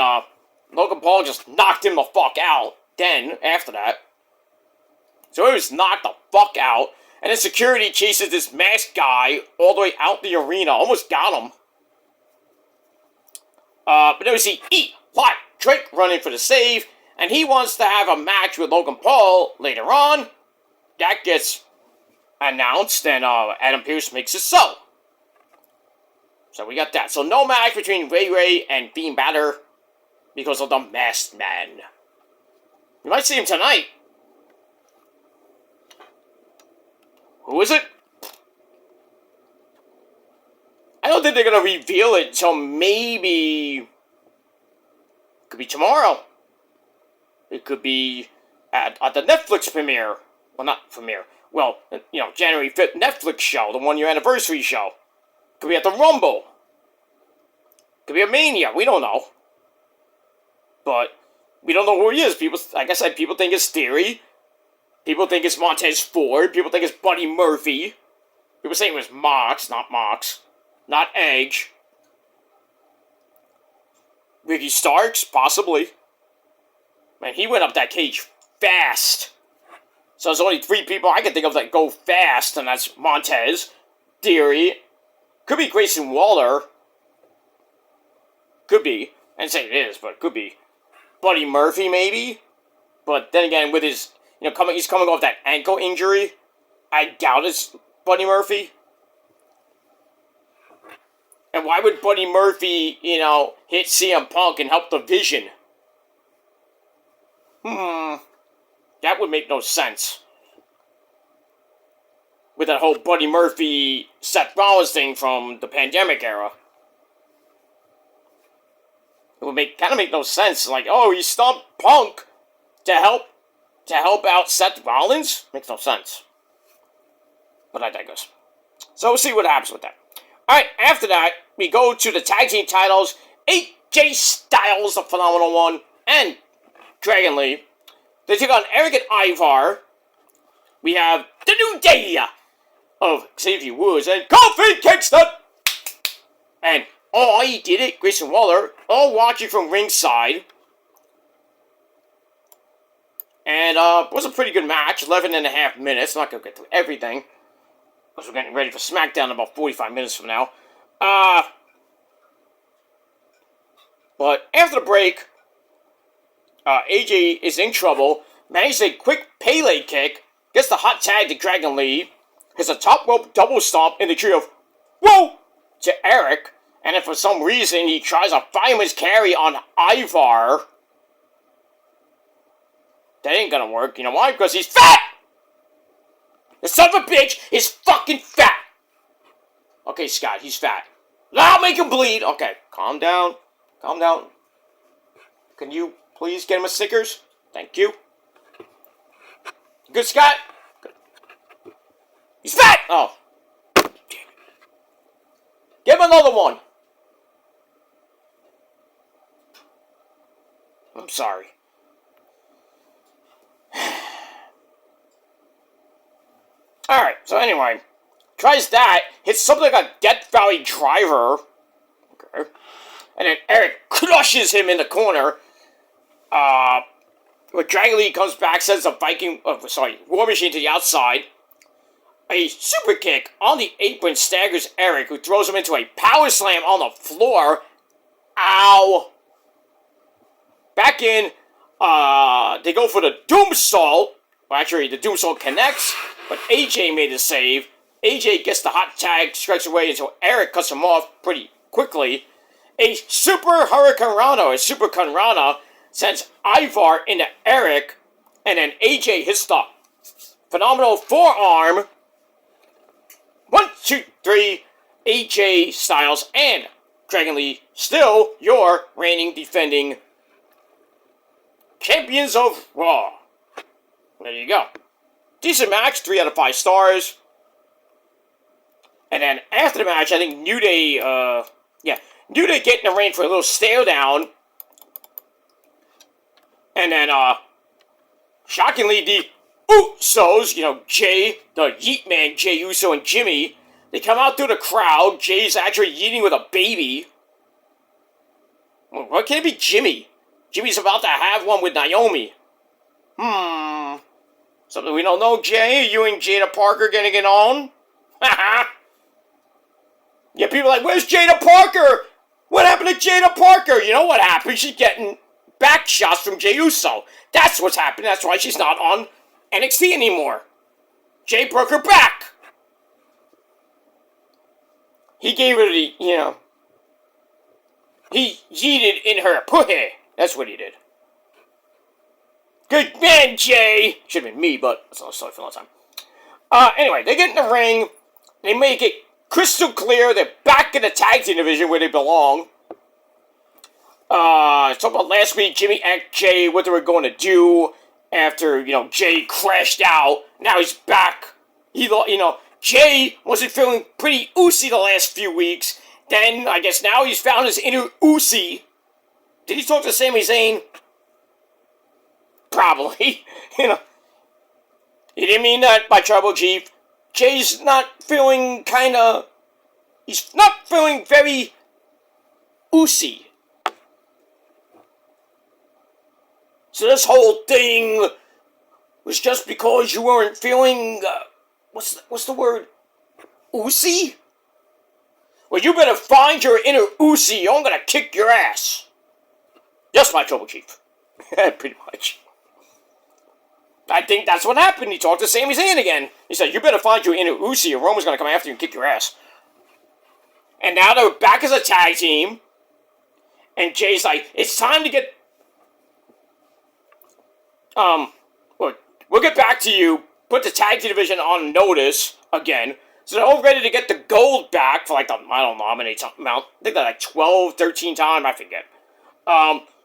Logan Paul just knocked him the fuck out. Then, after that. So he was knocked the fuck out. And then security chases this masked guy all the way out the arena. Almost got him. But then we see Eli Drake running for the save. And he wants to have a match with Logan Paul later on. That gets announced. And Adam Pearce makes it so. So we got that. So no match between Ray and Finn Balor because of the Masked Man. You might see him tonight. Who is it? I don't think they're going to reveal it until maybe... could be tomorrow. It could be at the Netflix premiere. Well, not premiere. Well, January 5th Netflix show. The 1-year anniversary show. Could be at the Rumble. Could be a Mania. We don't know. But... we don't know who he is. People, like I said, people think it's Theory. People think it's Montez Ford. People think it's Buddy Murphy. People say it was Mox, not Mox. Not Edge. Ricky Starks, possibly. Man, he went up that cage fast. So there's only 3 people I can think of that go fast, and that's Montez, Theory. Could be Grayson Waller. Could be. I didn't say it is, but it could be. Buddy Murphy, maybe? But then again, with his, he's coming off that ankle injury. I doubt it's Buddy Murphy. And why would Buddy Murphy, hit CM Punk and help the Vision? That would make no sense. With that whole Buddy Murphy, Seth Rollins thing from the pandemic era. It would kind of make no sense. Like, oh, he stopped Punk to help out Seth Rollins? Makes no sense. But I digress. So we'll see what happens with that. Alright, after that, we go to the tag team titles. AJ Styles, the phenomenal one, and Dragon Lee. They take on Eric and Ivar. We have the New Day of Xavier Woods and Kofi Kingston. And Oh, he did it. Grayson Waller, all watching from ringside. And it was a pretty good match. 11 and a half minutes. Not going to get through everything. Because we're getting ready for SmackDown in about 45 minutes from now. But after the break, AJ is in trouble. Manages a quick Pele kick. Gets the hot tag to Dragon Lee. Hits a top rope double stomp in the tree of whoa to Eric. And then for some reason, he tries a fireman's carry on Ivar. That ain't gonna work. You know why? Because he's fat! The son of a bitch is fucking fat! Okay, Scott, he's fat. I'll make him bleed! Okay, calm down. Calm down. Can you please get him a Snickers? Thank you. Good, Scott? Good. He's fat! Oh. Damn it. Give him another one. I'm sorry. Alright, so anyway, tries that, hits something like a Death Valley driver. Okay. And then Eric crushes him in the corner. When Dragon Lee comes back, sends a War Machine to the outside. A super kick on the apron staggers Eric, who throws him into a power slam on the floor. Ow. Back in, they go for the Doomsault. Well, actually, the Doomsault connects, but AJ made the save. AJ gets the hot tag, strikes away until Eric cuts him off pretty quickly. A Super Hurricanrana, a Super Conrana, sends Ivar into Eric, and then AJ hits the phenomenal forearm. 1, 2, 3, AJ Styles and Dragon Lee, still your reigning defending champions of Raw. There you go. Decent match, 3 out of 5 stars. And then after the match, I think New Day get in the ring for a little stare down. And then, shockingly, the Usos, Jay, the Yeet Man, Jay Uso, and Jimmy, they come out through the crowd. Jay's actually eating with a baby. Why can't it be Jimmy? Jimmy's about to have one with Naomi. Something we don't know, Jay? You and Jada Parker getting it on? Haha. Yeah, people are like, where's Jada Parker? What happened to Jada Parker? You know what happened? She's getting back shots from Jey Uso. That's what's happened. That's why she's not on NXT anymore. Jay broke her back. He gave her the, he yeeted in her pussy. That's what he did. Good man, Jay! Should have been me, but that's another story for a long time. Anyway, they get in the ring. They make it crystal clear they're back in the tag team division where they belong. Talk about last week, Jimmy asked Jay what they were going to do after, Jay crashed out. Now he's back. Jay wasn't feeling pretty oozy the last few weeks. Then, I guess now he's found his inner oozy. Did he talk to Sami Zayn? Probably. He didn't mean that by Tribal Chief. Jay's not feeling he's not feeling very oozy. So this whole thing was just because you weren't feeling, what's the word? Oozy? Well, you better find your inner oozy, or I'm gonna kick your ass. Just my Tribal Chief. Pretty much. I think that's what happened. He talked to Sami Zayn again. He said, you better find your inner oozy, or Roman's gonna come after you and kick your ass. And now they're back as a tag team. And Jay's like, it's time to get... we'll get back to you. Put the tag team division on notice again. So they're all ready to get the gold back for the, I don't know how many amount. I think they're 12, 13 times, I forget.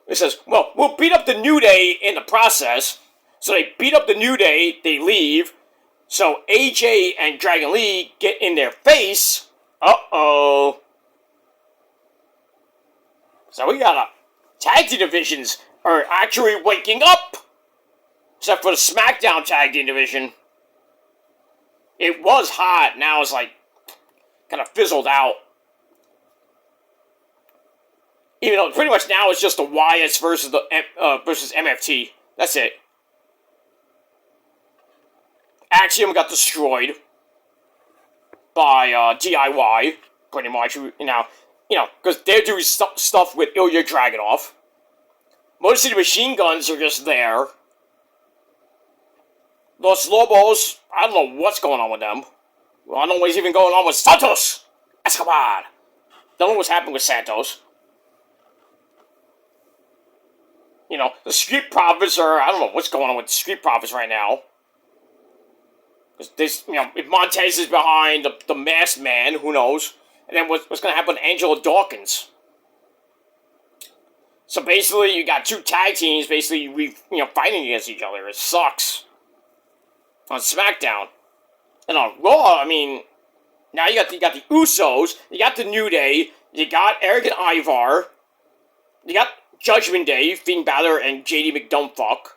It says, well, we'll beat up the New Day in the process. So they beat up the New Day, they leave. So AJ and Dragon Lee get in their face. Uh-oh. So we got tag team divisions are actually waking up. Except for the SmackDown tag team division. It was hot, now it's kind of fizzled out. Even though pretty much now it's just the Wyatts versus the versus MFT. That's it. Axiom got destroyed by DIY, pretty much. Because they're doing stuff with Ilya Dragunov. Most of the machine guns are just there. Los Lobos, I don't know what's going on with them. Well, I don't know what's even going on with Santos Escobar. Don't know what's happening with Santos. The Street Profits are, I don't know what's going on with the Street Profits right now. Because if Montez is behind the Masked Man, who knows? And then what's going to happen to Angelo Dawkins? So basically, you got two tag teams basically fighting against each other. It sucks. On SmackDown. And on Raw, now you got the Usos, you got the New Day, you got Eric and Ivar, you got Judgment Day, Finn Balor and JD McDumbfuck.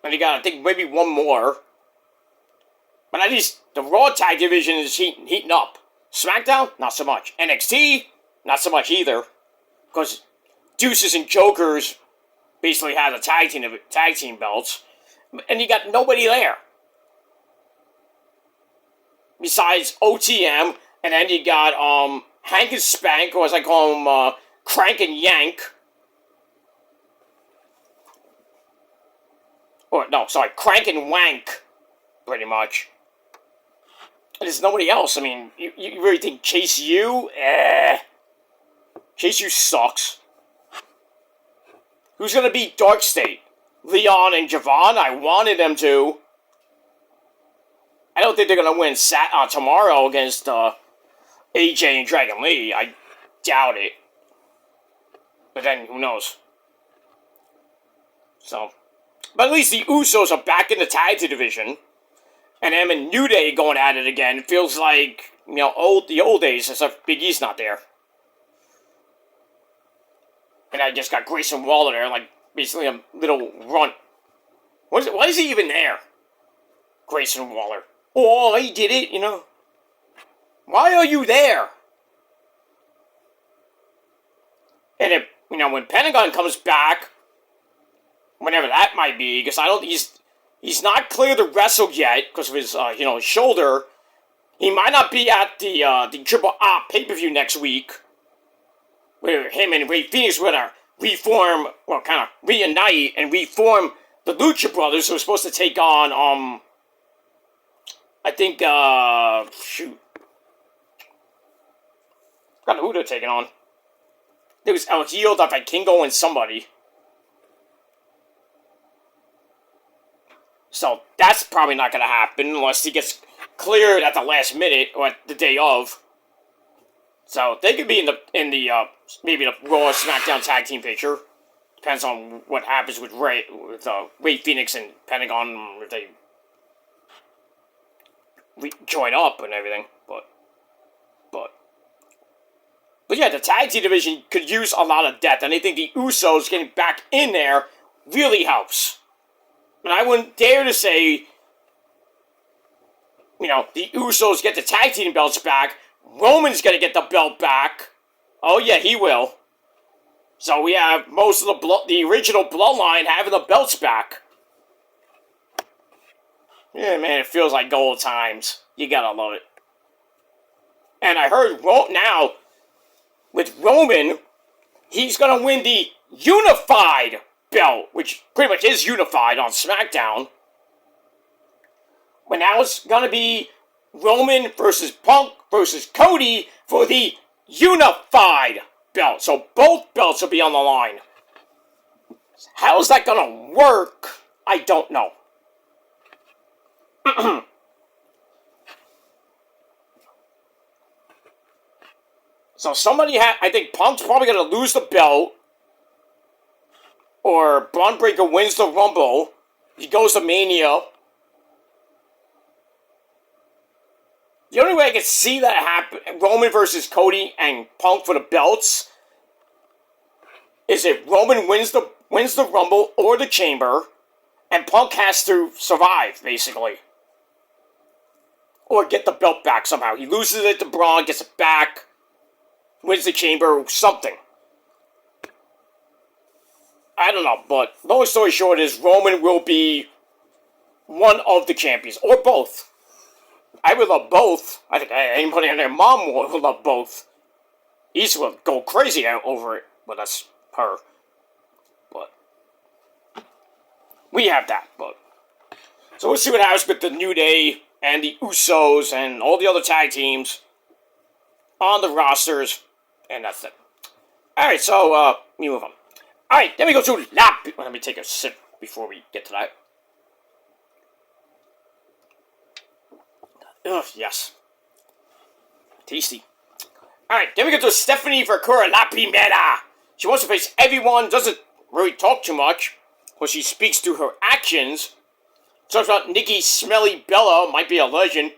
And you got, I think, maybe one more. But at least the Raw tag division is heating up. SmackDown, not so much. NXT, not so much either. Because Deuces and Jokers basically had the tag team belts. And you got nobody there. Besides OTM, and then you got Hank and Spank, or as I call them, Crank and Yank. Crank and Wank, pretty much. And there's nobody else. You really think Chase U? Chase U sucks. Who's gonna beat Dark State? Leon and Javon? I wanted them to. I don't think they're gonna win tomorrow against AJ and Dragon Lee. I doubt it. But then, who knows? But at least the Usos are back in the tag team division. And them and New Day going at it again. It feels like, the old days, except Big E's not there. And I just got Grayson Waller there, like, basically a little runt. Why is he even there? Grayson Waller. Oh, he did it, Why are you there? And if, when Pentagon comes back, whenever that might be, because he's not clear to wrestle yet because of his, his shoulder. He might not be at the Triple A pay-per-view next week, where him and Ray Phoenix were going to reform, kind of reunite and reform the Lucha Brothers, who were supposed to take on, I think, shoot. I forgot who they're taking on. There was El Hijo, the Vikingo, and somebody. So that's probably not going to happen unless he gets cleared at the last minute or at the day of. So they could be in the maybe the Raw SmackDown tag team picture. Depends on what happens with Ray Phoenix and Pentagon, if they join up and everything. But yeah, the tag team division could use a lot of depth, and I think the Usos getting back in there really helps. And I wouldn't dare to say, the Usos get the tag team belts back. Roman's going to get the belt back. Oh, yeah, he will. So we have most of the original Bloodline having the belts back. Yeah, man, it feels like gold times. You gotta love it. And I heard now, with Roman, he's going to win the Unified belt, which pretty much is unified on SmackDown. But now it's going to be Roman versus Punk versus Cody for the Unified belt. So both belts will be on the line. How's that going to work? I don't know. So I think Punk's probably going to lose the belt. Or Braun Breaker wins the Rumble. He goes to Mania. The only way I can see that happen, Roman versus Cody and Punk for the belts, is if Roman wins the Rumble or the Chamber, and Punk has to survive, basically. Or get the belt back somehow. He loses it to Braun, gets it back. wins the chamber, something. I don't know, but long story short is Roman will be one of the champions, or both. I would love both. I think anybody and their mom would love both. East will go crazy out over it, but that's her. But we have that, but so we'll see what happens with the New Day and the Usos and all the other tag teams on the rosters, and that's it. Alright, so, let me move on. Alright, then we go to lap. Let me take a sip before we get to that. Ugh, yes. Tasty. Alright, then we go to Stephanie Vercura, La Primera. She wants to face everyone, doesn't really talk too much, but she speaks through her actions. Talks about Nikki Smelly Bella, might be a legend.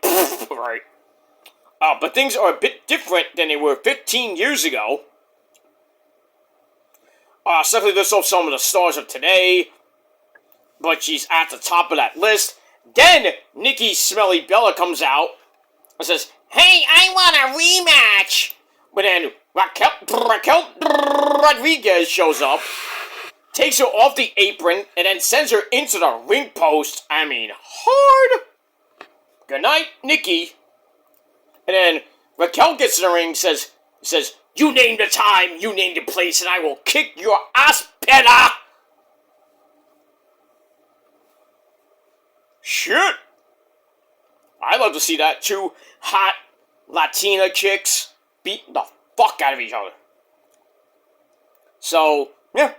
Right. But things are a bit different than they were 15 years ago. Stephanie lists off some of the stars of today, but she's at the top of that list. Then Nikki Smelly Bella comes out and says, "Hey, I want a rematch." But then Raquel Rodriguez shows up, takes her off the apron, and then sends her into the ring post. I mean, hard. Good night, Nikki. And then Raquel gets in the ring, says, "You name the time, you name the place, and I will kick your ass better." Shit. I'd love to see that. Two hot Latina chicks beating the fuck out of each other. So, yeah.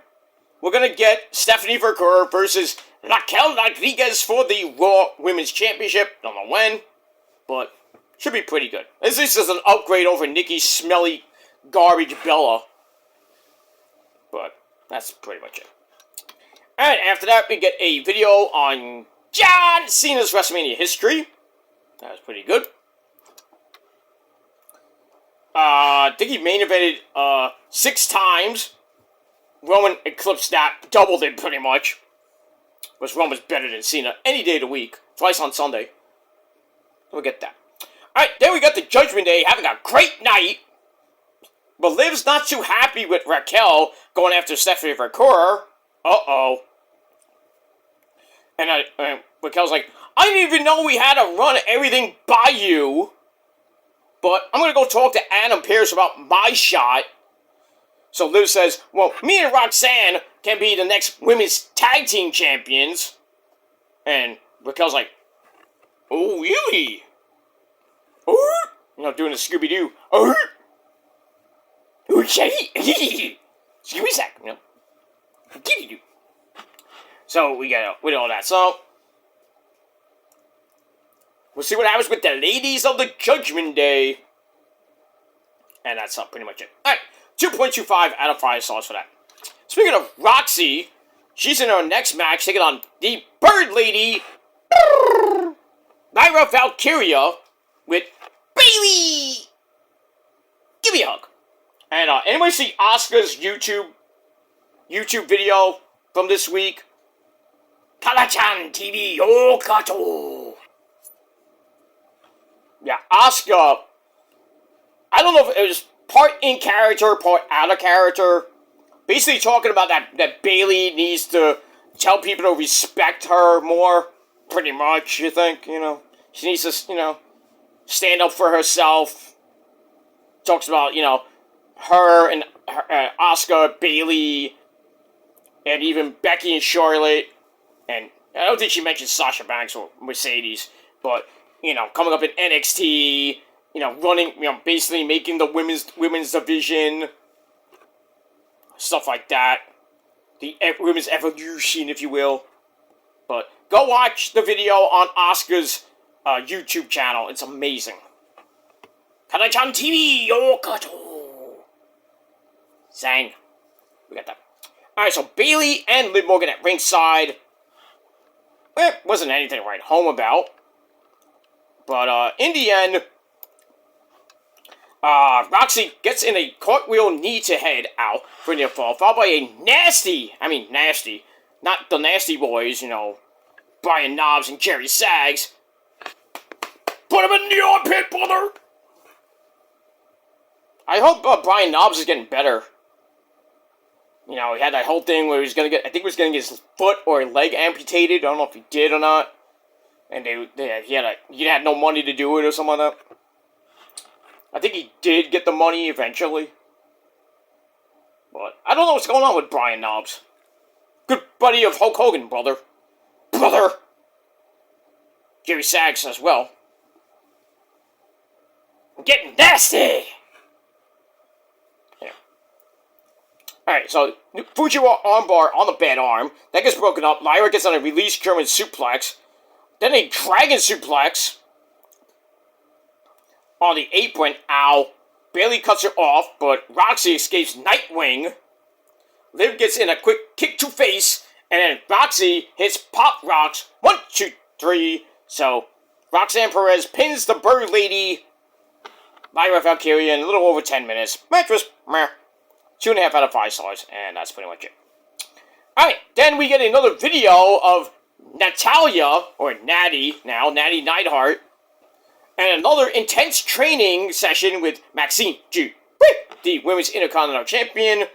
We're going to get Stephanie Vercura versus Raquel Rodriguez for the Raw Women's Championship. Don't know when, but should be pretty good. This is an upgrade over Nikki Smelly Garbage Bella. But that's pretty much it. And after that, we get a video on John Cena's WrestleMania history. That was pretty good. I think he main evented 6 times. Roman eclipsed that, doubled it pretty much. Because Roman's better than Cena any day of the week. Twice on Sunday. We'll get that. Alright, then we got the Judgment Day having a great night. But Liv's not too happy with Raquel going after Stephanie Vercura. Uh-oh. And Raquel's like, "I didn't even know we had to run everything by you. But I'm going to go talk to Adam Pearce about my shot." So Liv says, "Well, me and Roxanne can be the next women's tag team champions." And Raquel's like, "Oh, really? Oh?" You know, doing a Scooby-Doo. Oh? Okay. Scooby-Sack, you know. Scooby-Doo. So we got with all that. So we'll see what happens with the ladies of the Judgment Day. And that's pretty much it. Alright, 2.25 out of 5 stars for that. Speaking of Roxy, she's in her next match taking on the Bird Lady, Lyra Valkyria, with Bayley. Give me a hug. And anybody see Asuka's YouTube video from this week? Kala-chan TV Yokato. Yeah, Asuka. I don't know if it was part in character, part out of character. Basically talking about that Bayley needs to tell people to respect her more. Pretty much, you think, you know. She needs to, you know, stand up for herself. Talks about, you know, her and Asuka, Bayley, and even Becky and Charlotte. And I don't think she mentioned Sasha Banks or Mercedes. But, you know, coming up in NXT, you know, running, you know, basically making the women's division. Stuff like that. The women's evolution, if you will. But go watch the video on Asuka's YouTube channel. It's amazing. Kara-chan TV Yokato. Sang. We got that. Alright, so Bayley and Liv Morgan at ringside. Well, wasn't anything to write home about. But in the end, Roxy gets in a cartwheel knee to head out for near fall, followed by a nasty, not the Nasty Boys, you know, Brian Knobbs and Jerry Sags. Put him in the armpit, brother! I hope Brian Knobbs is getting better. You know, he had that whole thing where he was gonna get, I think he was gonna get his foot or leg amputated. I don't know if he did or not. And he had no money to do it or something like that. I think he did get the money eventually. But I don't know what's going on with Brian Knobbs. Good buddy of Hulk Hogan, brother. Brother! Jerry Sags as well. I'm getting nasty! Yeah. Alright, so Fujiwara armbar on the bad arm. That gets broken up. Lyra gets on a release German suplex. Then a dragon suplex on the apron. Ow. Bayley cuts her off, but Roxy escapes Nightwing. Liv gets in a quick kick to face, and then Roxy hits Pop Rocks. 1, 2, 3. So, Roxanne Perez pins the Bird Lady. Lyra Valkyria in a little over 10 minutes. Match was meh. 2.5 out of 5 stars, and that's pretty much it. Alright, then we get another video of Natalya, or Natty now, Natty Neidhart, and another intense training session with Maxine G, the Women's Intercontinental Champion.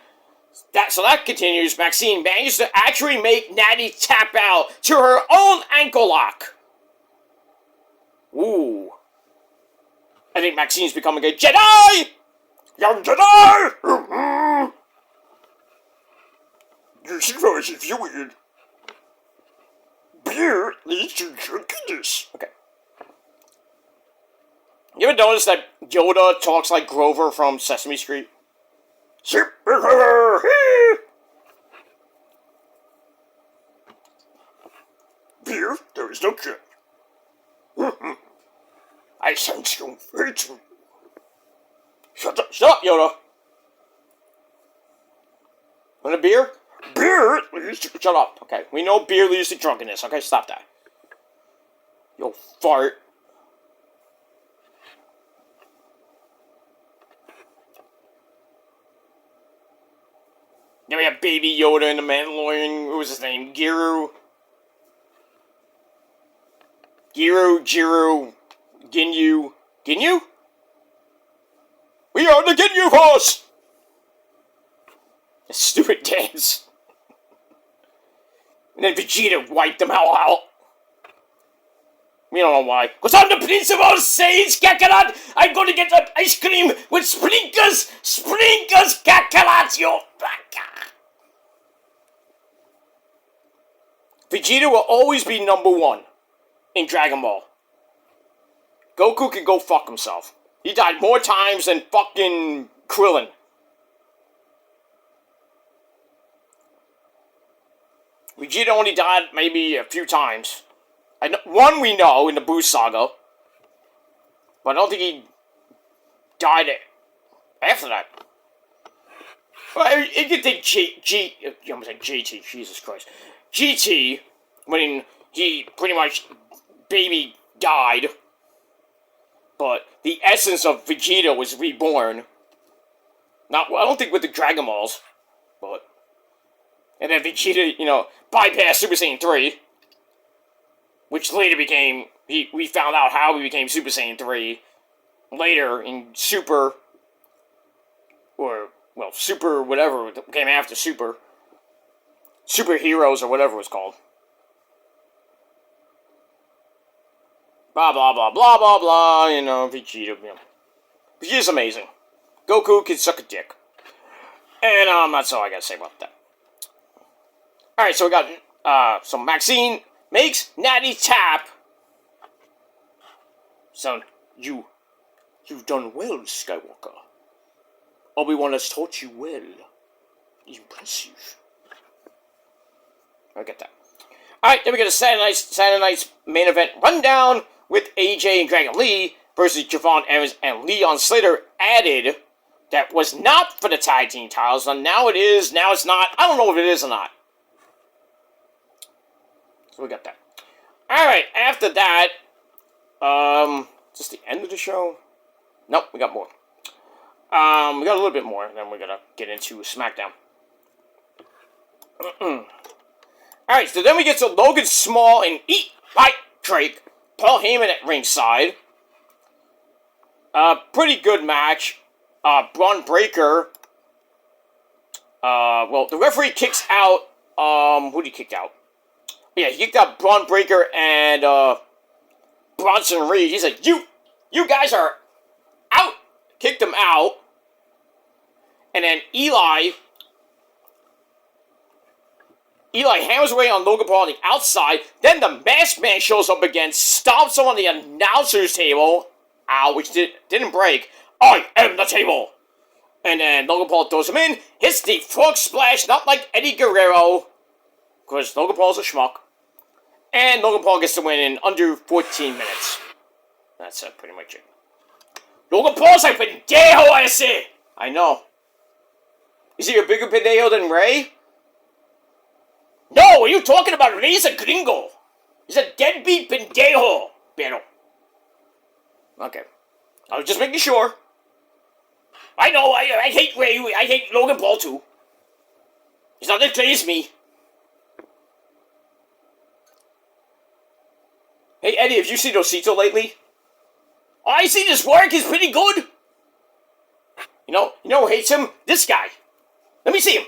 So that continues. Maxine managed to actually make Natty tap out to her own ankle lock. Ooh. I think Maxine's becoming a Jedi! Young Jedi! You see how it's viewed. Beer leads to drunkenness. Okay. You ever notice that Yoda talks like Grover from Sesame Street? Beer, there is no check. I sense your fate. Shut up, Yoda. Want a beer? Beer leads to... Shut up. Okay, we know beer leads to drunkenness. Okay, stop that. Yo, fart. Then we have Baby Yoda and the Mandalorian. What was his name? Giru, Ginyu. Ginyu? We are the Ginyu Force! A stupid dance. And then Vegeta wiped them all out. We don't know why. Because I'm the principal Sage Kakarot! I'm going to get that ice cream with sprinkles! Sprinkles, Kakarot, you baka! Vegeta will always be number 1 in Dragon Ball. Goku can go fuck himself. He died more times than fucking Krillin. Vegeta only died maybe a few times. One we know in the Buu Saga. But I don't think he died after that. Well, you could think I'm gonna say GT, Jesus Christ. GT, when he pretty much baby died. But the essence of Vegeta was reborn. I don't think with the Dragon Balls. But... And then Vegeta, bypassed Super Saiyan 3. Which later became... We found out how he became Super Saiyan 3. Later in Super... Super whatever came after Super. Superheroes or whatever it was called. Blah, blah, blah, blah, blah, blah, Vegeta, Vegeta's amazing. Goku can suck a dick. And, that's all I gotta say about that. Alright, so we got, so Maxine makes Natty tap. So, you've done well, Skywalker. Obi-Wan has taught you well. Impressive. I get that. Alright, then we get a Saturday night's main event rundown with AJ and Dragon Lee versus Javon Evans and Leon Slater added. That was not for the tag team titles, and now it is, now it's not. I don't know if it is or not. So we got that. Alright, after that, is this the end of the show? Nope, we got more. We got a little bit more, and then we're gonna get into SmackDown. Alright, so then we get to Logan Small and Eat Like Drake. Paul Heyman at ringside. Pretty good match. Braun Breaker. Well, the referee kicks out. Who did he kick out? Yeah, he kicked out Braun Breaker and Bronson Reed. He's like, you guys are out. Kicked him out. And then Eli hammers away on Logan Paul on the outside. Then the Masked Man shows up again, stomps him on the announcer's table. Ow, which didn't break. I am the table. And then Logan Paul throws him in, hits the frog splash, not like Eddie Guerrero, because Logan Paul's a schmuck. And Logan Paul gets the win in under 14 minutes. That's pretty much it. Logan Paul's like pendejo, I say. I know. Is he a bigger pendejo than Ray? No, what are you talking about? Ray's a gringo. He's a deadbeat pendejo. Pero. Okay. I was just making sure. I know, I hate Ray. I hate Logan Paul too. He's not as great as me. Hey, Eddie, have you seen Osito lately? Oh, I see this work. He's pretty good. You know who hates him? This guy. Let me see him.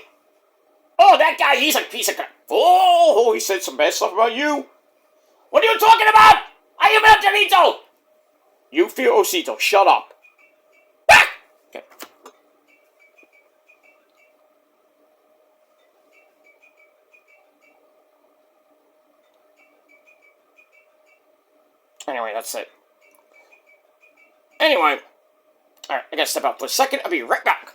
Oh, that guy, he's a piece of crap. Oh, he said some bad stuff about you. What are you talking about? I am El Delito. You fear Osito. Shut up. Ah! Okay. Anyway, that's it. Anyway. Alright, I gotta step out for a second. I'll be right back.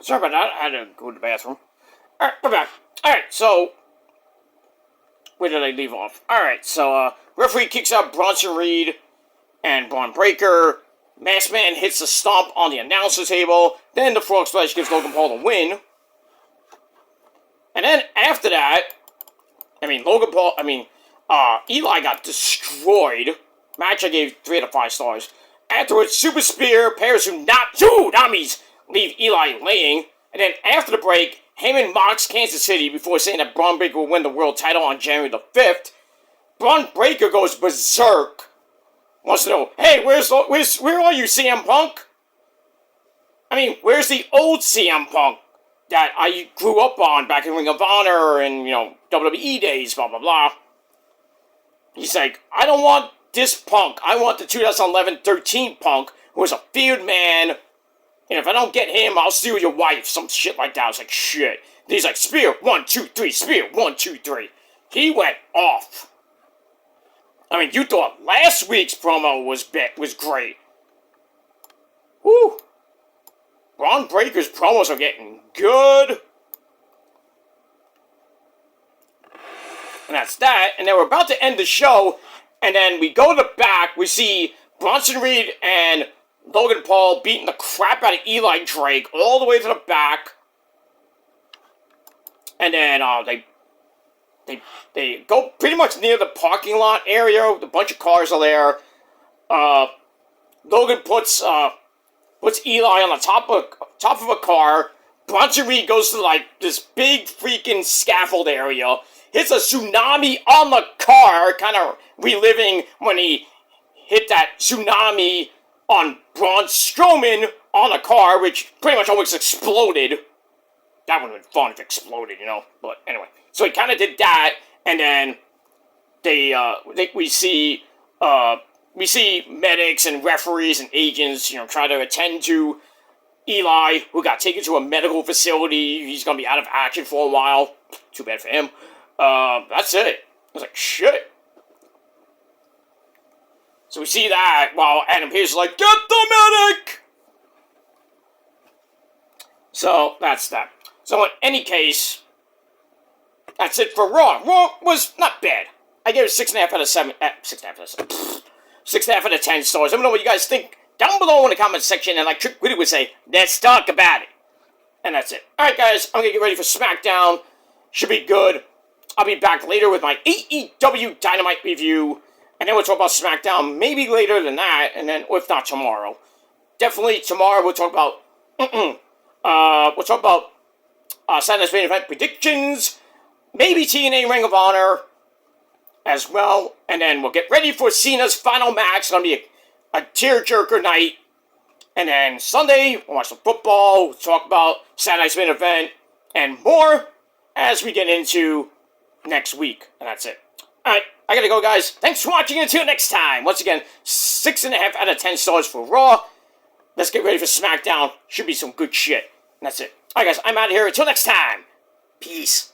Sorry about that. I had to go to the bathroom. Alright, we're back. Alright, so where did I leave off? Alright, so referee kicks out Bronson Reed and Braun Breaker. Masked Man hits a stomp on the announcer table. Then the frog splash gives Logan Paul the win. And then after that, Eli got destroyed. Match I gave 3 out of 5 stars. Afterwards, Super Spear, Tsunamis leave Eli laying. And then after the break, Heyman mocks Kansas City before saying that Braun Breaker will win the world title on January the 5th. Braun Breaker goes berserk. Wants to know, hey, where are you, CM Punk? I mean, where's the old CM Punk that I grew up on back in Ring of Honor and, WWE days, blah, blah, blah. He's like, I don't want this Punk. I want the 2011-13 Punk, who was a feared man. And if I don't get him, I'll steal your wife. Some shit like that. I was like, shit. And he's like, spear, 1, 2, 3, spear, 1, 2, 3. He went off. I mean, you thought last week's promo was great. Woo! Braun Breaker's promos are getting good. And that's that. And then we're about to end the show. And then we go to the back. We see Bronson Reed and Logan Paul beating the crap out of Eli Drake all the way to the back. And then they go pretty much near the parking lot area. A bunch of cars are there. Logan puts Eli on the top of a car. Bronson Reed goes to like this big freaking scaffold area. Hits a tsunami on the car, kind of reliving when he hit that tsunami on Braun Strowman on a car, which pretty much almost exploded. That would have been fun if it exploded, you know. But anyway, so he kind of did that, and then we see medics and referees and agents, you know, try to attend to Eli, who got taken to a medical facility. He's gonna be out of action for a while. Too bad for him. That's it. I was like, shit. So we see that while Adam Pearce is like, get the medic! So, that's that. So, in any case, that's it for Raw. Raw was not bad. I gave it 6.5 out of 7. 6.5 out of 7. 6.5 out of 10 stars. Let me know what you guys think down below in the comment section. And like Trick Witty would say, let's talk about it. And that's it. Alright, guys. I'm going to get ready for SmackDown. Should be good. I'll be back later with my AEW Dynamite review. And then we'll talk about SmackDown maybe later than that. And then, if not tomorrow. Definitely tomorrow we'll talk about... we'll talk about Saturday's main event predictions. Maybe TNA Ring of Honor as well. And then we'll get ready for Cena's final match. It's going to be a tearjerker night. And then Sunday, we'll watch some football. We'll talk about Saturday's main event. And more as we get into next week. And that's it. Alright, I gotta go, guys. Thanks for watching. Until next time. Once again, 6.5 out of 10 stars for Raw. Let's get ready for SmackDown. Should be some good shit. And that's it. Alright, guys, I'm out of here. Until next time. Peace.